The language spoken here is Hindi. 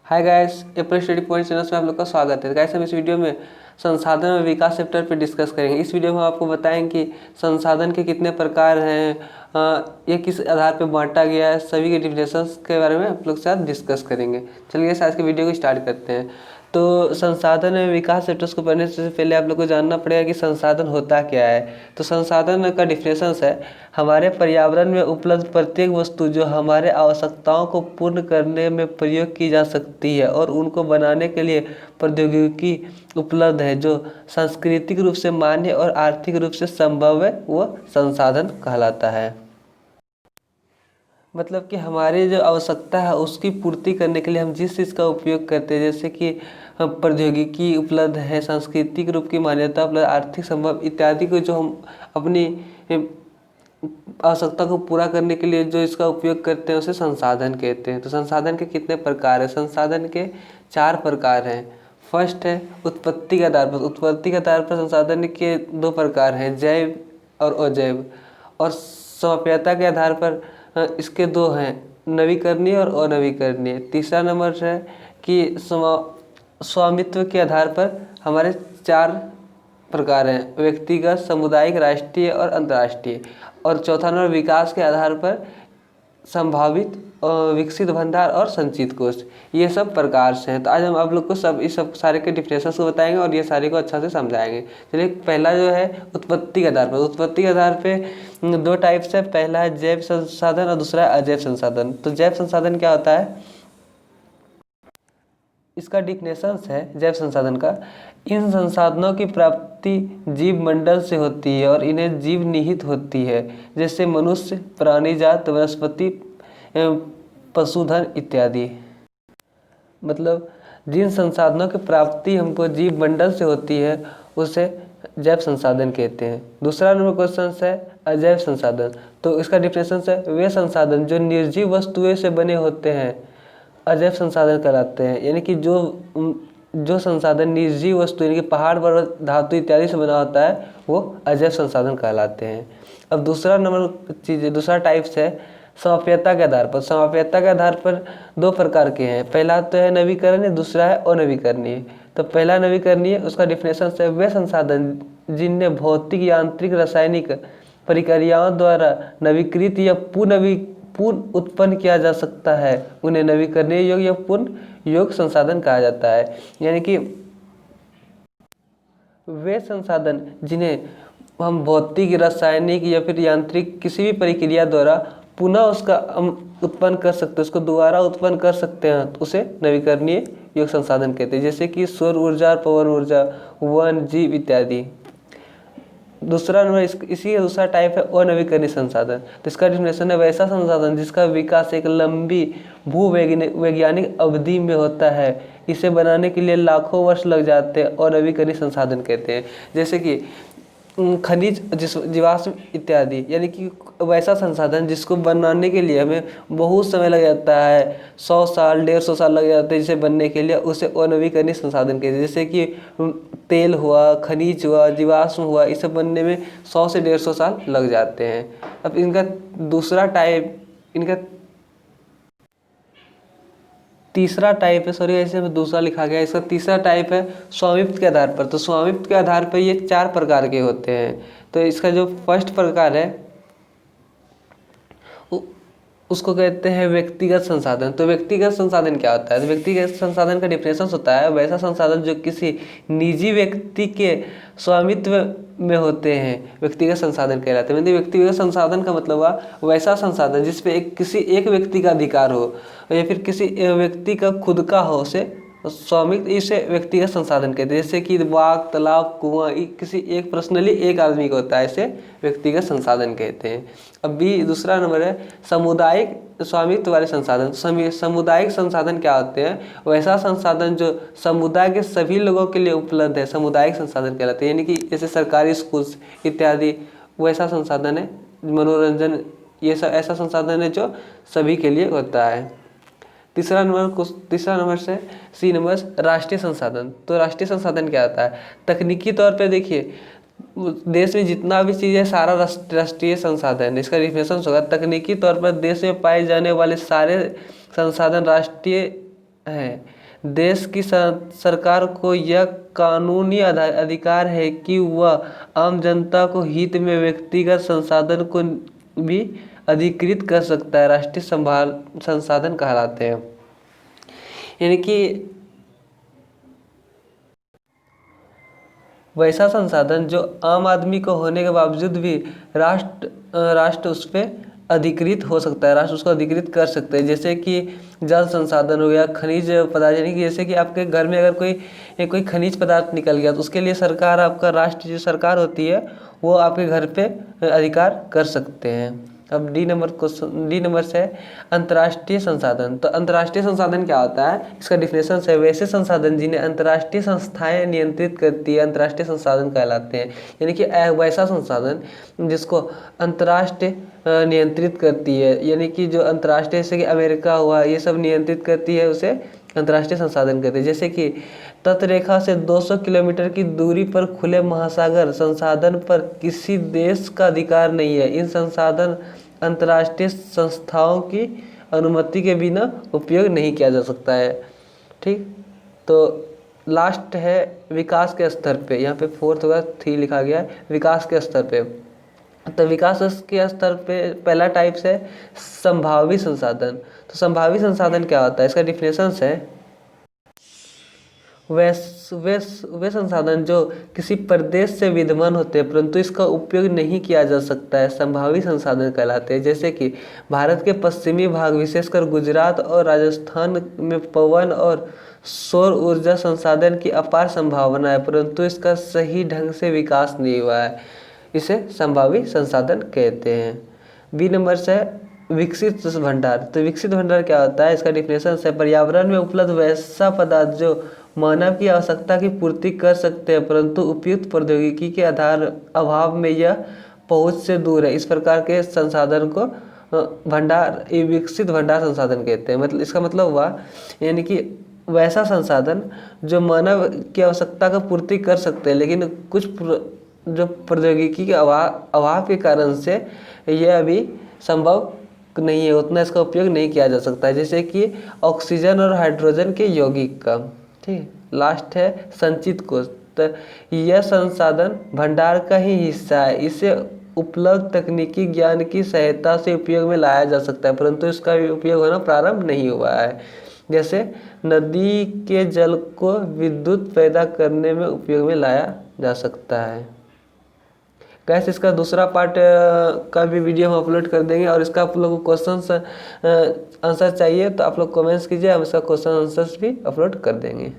Hi guys, Apple study point channel में आप लोग का स्वागत है। गाइस, हम इस वीडियो में संसाधन और विकास चैप्टर पर डिस्कस करेंगे। इस वीडियो में हम आपको बताएंगे कि संसाधन के कितने प्रकार हैं, ये किस आधार पर बांटा गया है, सभी के डिफिनेशंस के बारे में आप लोग के साथ डिस्कस करेंगे। चलिए आज के वीडियो को स्टार्ट करते हैं। तो संसाधन और विकास चैप्टर्स को पढ़ने से पहले आप लोग को जानना पड़ेगा कि संसाधन होता क्या है। तो संसाधन का डिफिनेशंस है हमारे पर्यावरण में उपलब्ध प्रत्येक वस्तु जो हमारे आवश्यकताओं को पूर्ण करने में प्रयोग की जा सकती है और उनको बनाने के लिए प्रौद्योगिकी उपलब्ध है, जो सांस्कृतिक रूप से मान्य और आर्थिक रूप से संभव है, वो संसाधन कहलाता है। मतलब कि हमारी जो आवश्यकता है उसकी पूर्ति करने के लिए हम जिस चीज़ का उपयोग करते हैं, जैसे कि प्रौद्योगिकी उपलब्ध है, सांस्कृतिक रूप की मान्यता उपलब्ध, आर्थिक संभव इत्यादि को जो हम अपनी आवश्यकता को पूरा करने के लिए जो इसका उपयोग करते हैं उसे संसाधन कहते हैं। तो संसाधन के कितने प्रकार हैं? संसाधन के 4 प्रकार हैं। फर्स्ट है उत्पत्ति के आधार पर। उत्पत्ति के आधार पर संसाधन के 2 प्रकार हैं, जैव और अजैव। और स्वायत्तता के आधार पर इसके 2 हैं, नवीकरणीय और अनवीकरणीय। तीसरा नंबर है कि स्वामित्व के आधार पर हमारे 4 प्रकार हैं, व्यक्तिगत, सामुदायिक, राष्ट्रीय और अंतर्राष्ट्रीय। और चौथा नंबर विकास के आधार पर संभावित, विकसित भंडार और संचित कोष। ये सब प्रकार से हैं। तो आज हम आप लोग को इस सब सारे के डिफरेंसेस को बताएंगे और ये सारे को अच्छा से समझाएंगे। चलिए, पहला जो है उत्पत्ति के आधार पर। उत्पत्ति के आधार पे 2 टाइप्स है, पहला है जैव संसाधन और दूसरा है अजैव संसाधन। तो जैव संसाधन क्या होता है, इसका डिफिनेशंस है जैव संसाधन का, इन संसाधनों की प्राप्ति जीव मंडल से होती है और इन्हें जीव निहित होती है, जैसे मनुष्य, प्राणी जात, वनस्पति, पशुधन इत्यादि। मतलब जिन संसाधनों की प्राप्ति हमको जीव मंडल से होती है उसे जैव संसाधन कहते हैं। दूसरा नंबर क्वेश्चन है अजैव संसाधन। तो इसका डिफिनेशन है वे संसाधन जो निर्जीव वस्तुएं से बने होते हैं अजैव संसाधन कहलाते हैं। यानी कि जो संसाधन निर्जीव वस्तु यानी कि पहाड़ पर्वत धातु इत्यादि से बना होता है वो अजैव संसाधन कहलाते हैं। अब दूसरा नंबर चीज़, दूसरा टाइप्स है समाप्यता के आधार पर। समाप्यता के आधार पर 2 प्रकार के हैं, पहला तो है नवीकरणीय, दूसरा है अनवीकरणीय। तो पहला नवीकरणीय, उसका डिफिनेशन है वे संसाधन जिनमें भौतिक, यांत्रिक, रासायनिक प्रक्रियाओं द्वारा नवीकृत या पुनः उत्पन्न किया जा सकता है उन्हें नवीकरणीय योग्य या पूर्ण योग्य संसाधन कहा जाता है। यानी कि वे संसाधन जिन्हें हम भौतिक, रासायनिक या फिर यांत्रिक किसी भी प्रक्रिया द्वारा पुनः उसका उत्पन्न कर सकते हैं, उसको दोबारा उत्पन्न कर सकते हैं, तो उसे नवीकरणीय योग्य संसाधन कहते हैं। जैसे कि सौर ऊर्जा, पवन ऊर्जा, वन, जीव इत्यादि। दूसरा नंबर इसी दूसरा टाइप है अनवीकरणीय संसाधन। तो इसका डिफिनेशन है वैसा संसाधन जिसका विकास एक लंबी भूवैज्ञानिक अवधि में होता है, इसे बनाने के लिए लाखों वर्ष लग जाते हैं और अनवीकरणीय संसाधन कहते हैं। जैसे कि खनिज, जीवाश्म इत्यादि। यानी कि वैसा संसाधन जिसको बनाने के लिए हमें बहुत समय लग जाता है, 100 साल 150 साल लग जाते हैं जिसे बनने के लिए, उसे अनवीकरणीय संसाधन कहते हैं। जैसे कि तेल हुआ, खनिज हुआ, जीवाश्म हुआ, इसे बनने में 100 से 150 साल लग जाते हैं। अब इनका दूसरा टाइप, इनका तीसरा टाइप है, सॉरी ऐसे में दूसरा लिखा गया, इसका तीसरा टाइप है स्वामित्व के आधार पर। तो स्वामित्व के आधार पर ये 4 प्रकार के होते हैं। तो इसका जो फर्स्ट प्रकार है उसको कहते हैं व्यक्तिगत संसाधन। तो व्यक्तिगत संसाधन क्या होता है? तो व्यक्तिगत संसाधन का डिफिनेशन होता है वैसा संसाधन जो किसी निजी व्यक्ति के स्वामित्व में होते हैं, व्यक्तिगत संसाधन कहलाते हैं। मतलब व्यक्तिगत संसाधन का मतलब हुआ वैसा संसाधन जिस पे किसी एक व्यक्ति का अधिकार हो या फिर किसी व्यक्ति का खुद का हो, उसे स्वामित्व, इसे व्यक्तिगत संसाधन कहते हैं। जैसे कि बाग, तालाब, कुआं किसी एक पर्सनली एक आदमी का होता है, इसे व्यक्तिगत संसाधन कहते हैं। अब दूसरा नंबर है सामुदायिक स्वामित्व वाले संसाधन। सामुदायिक संसाधन क्या होते हैं? वैसा संसाधन जो समुदाय के सभी लोगों के लिए उपलब्ध है, सामुदायिक संसाधन कहलाते हैं। यानी कि जैसे सरकारी स्कूल इत्यादि वैसा संसाधन है। मनोरंजन, ये सब ऐसा संसाधन है जो सभी के लिए होता है। तीसरा नंबर से सी नंबर राष्ट्रीय संसाधन। तो राष्ट्रीय संसाधन क्या होता है? तकनीकी तौर पे देखिए, देश में जितना भी चीज़ है सारा राष्ट्रीय संसाधन। इसका डिफिनेशन होगा तकनीकी तौर पर देश में पाए जाने वाले सारे संसाधन राष्ट्रीय है। देश की सरकार को यह कानूनी अधिकार है कि वह आम जनता को हित में व्यक्तिगत संसाधन को भी अधिकृत कर सकता है। राष्ट्रीय संसाधन कहलाते हैं। यानी कि वैसा संसाधन जो आम आदमी को होने के बावजूद भी राष्ट्र उस पर अधिकृत हो सकता है, राष्ट्र उसको अधिकृत कर सकते हैं। जैसे कि जल संसाधन हो गया, खनिज पदार्थ, यानी कि जैसे कि आपके घर में अगर कोई खनिज पदार्थ निकल गया तो उसके लिए सरकार, आपका राष्ट्र जो सरकार होती है वो आपके घर पे अधिकार कर सकते हैं। अब डी नंबर से अंतर्राष्ट्रीय संसाधन। तो अंतर्राष्ट्रीय संसाधन क्या होता है, इसका डिफिनेशन है वैसे संसाधन जिन्हें अंतर्राष्ट्रीय संस्थाएं नियंत्रित करती है अंतर्राष्ट्रीय संसाधन कहलाते हैं। यानी कि वैसा संसाधन जिसको अंतर्राष्ट्रीय नियंत्रित करती है, यानी कि जो अंतर्राष्ट्रीय जैसे कि अमेरिका हुआ ये सब नियंत्रित करती है, उसे अंतर्राष्ट्रीय संसाधन कहते हैं। जैसे कि तटरेखा से 200 किलोमीटर की दूरी पर खुले महासागर संसाधन पर किसी देश का अधिकार नहीं है। इन संसाधन अंतर्राष्ट्रीय संस्थाओं की अनुमति के बिना उपयोग नहीं किया जा सकता है। ठीक, तो लास्ट है विकास के स्तर पे। यहाँ पे 4th होगा, 3 लिखा गया है विकास के स्तर पे। तो विकास के स्तर पे पहला टाइप है संभावी संसाधन। तो संभावी संसाधन क्या होता है, इसका डिफिनेशन है वे संसाधन जो किसी प्रदेश से विद्यमान होते हैं परंतु इसका उपयोग नहीं किया जा सकता है, संभावी संसाधन कहलाते हैं। जैसे कि भारत के पश्चिमी भाग विशेषकर गुजरात और राजस्थान में पवन और सौर ऊर्जा संसाधन की अपार संभावना है परंतु इसका सही ढंग से विकास नहीं हुआ है, इसे संभावी संसाधन कहते हैं। बी नंबर से विकसित भंडार। तो विकसित भंडार क्या होता है, इसका डिफिनेशन है पर्यावरण में उपलब्ध वैसा पदार्थ जो मानव की आवश्यकता की पूर्ति कर सकते हैं परंतु उपयुक्त प्रौद्योगिकी के अभाव में यह पहुंच से दूर है। इस प्रकार के संसाधन को विकसित भंडार संसाधन कहते हैं। मतलब इसका मतलब हुआ यानी कि वैसा संसाधन जो मानव की आवश्यकता का पूर्ति कर सकते हैं लेकिन कुछ जो प्रौद्योगिकी के अभाव के कारण से यह अभी संभव नहीं है, उतना इसका उपयोग नहीं किया जा सकता है। जैसे कि ऑक्सीजन और हाइड्रोजन के यौगिक का। ठीक, लास्ट है संचित कोष। तो यह संसाधन भंडार का ही हिस्सा है, इसे उपलब्ध तकनीकी ज्ञान की सहायता से उपयोग में लाया जा सकता है परंतु इसका उपयोग होना प्रारंभ नहीं हुआ है। जैसे नदी के जल को विद्युत पैदा करने में उपयोग में लाया जा सकता है। गैस इसका दूसरा पार्ट का भी वीडियो हम अपलोड कर देंगे और इसका आप लोगों को क्वेश्चन आंसर चाहिए तो आप लोग कमेंट्स कीजिए, हम इसका क्वेश्चन आंसर्स भी अपलोड कर देंगे।